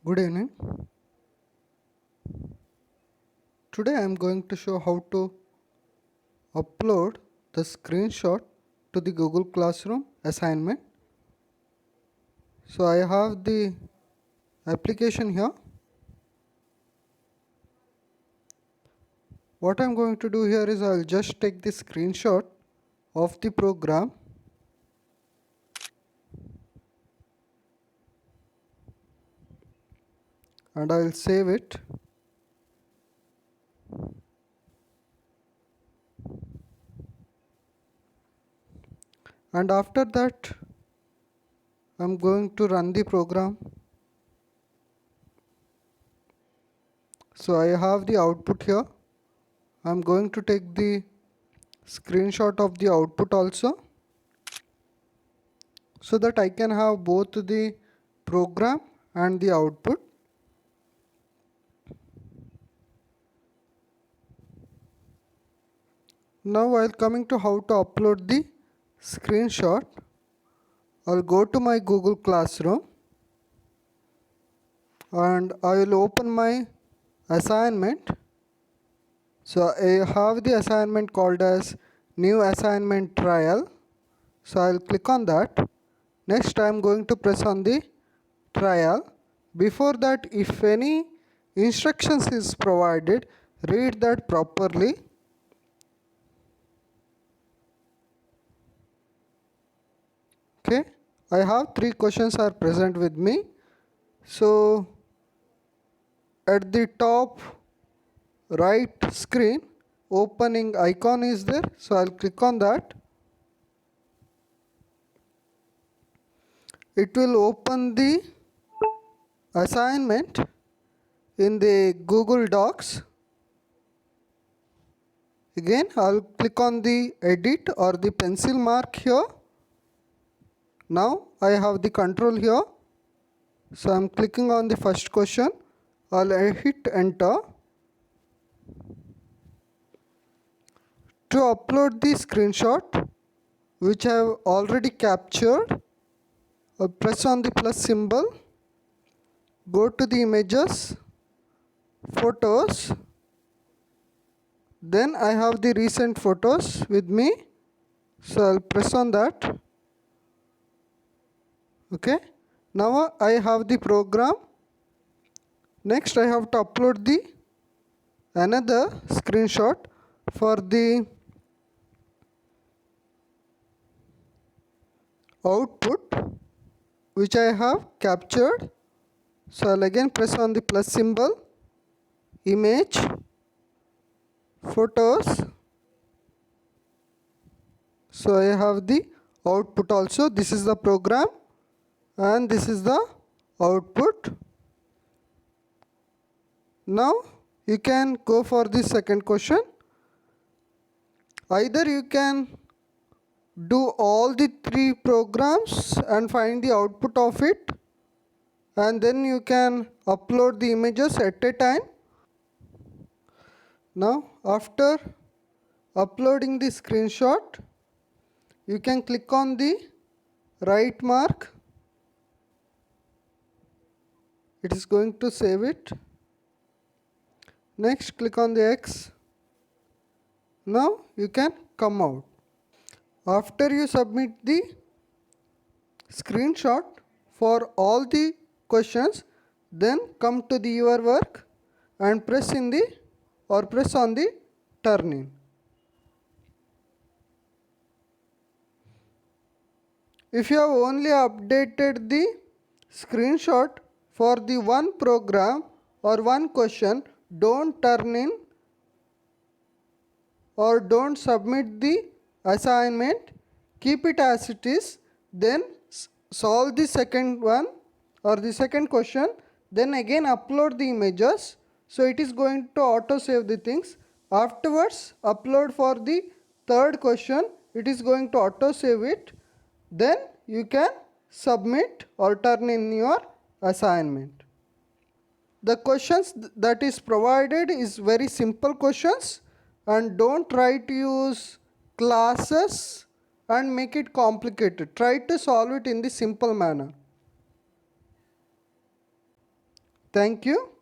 Good evening. Today I am going to show how to upload the screenshot to the Google Classroom assignment. So I have the application here. What I am going to do here is I will just take the screenshot of the program and I will save it. And after that I am going to run the program. So I have the output here. I am going to take the screenshot of the output also, so that I can have both the program and the output. Now while coming to how to upload the screenshot, I'll go to my Google Classroom and I will open my assignment. So I have the assignment called as new assignment trial. So I'll click on that. Next I am going to press on the trial. Before that, if any instructions is provided, read that properly. Okay, I have 3 questions are present with me. So at the top right screen, opening icon is there, so I'll click on that. It will open the assignment in the Google Docs. Again, I'll click on the edit or the pencil mark here. Now I have the control here, so I'm clicking on the first question. I'll hit enter. To upload the screenshot which I have already captured, press on the plus symbol, go to the images, photos, then I have the recent photos with me, so I'll press on that. Okay, now I have the program. Next I have to upload the another screenshot for the output which I have captured. So I'll again press on the plus symbol, image, photos. So I have the output also. This is the program and this is the output. Now you can go for the second question. Either you can do all the 3 programs and find the output of it, and then you can upload the images at a time. Now after uploading the screenshot, you can click on the right mark. It is going to save it. Next click on the X. Now you can come out. After you submit the screenshot for all the questions, then come to the your work and press on the turn in. If you have only updated the screenshot for the one program or one question, don't turn in or don't submit the assignment. Keep it as it is, then solve the second one or the second question, then again upload the images. So it is going to auto save the things. Afterwards upload for the third question, it is going to auto save it. Then you can submit or turn in your assignment. The questions that is provided is very simple questions, and don't try to use classes and make it complicated. Try to solve it in the simple manner. Thank you.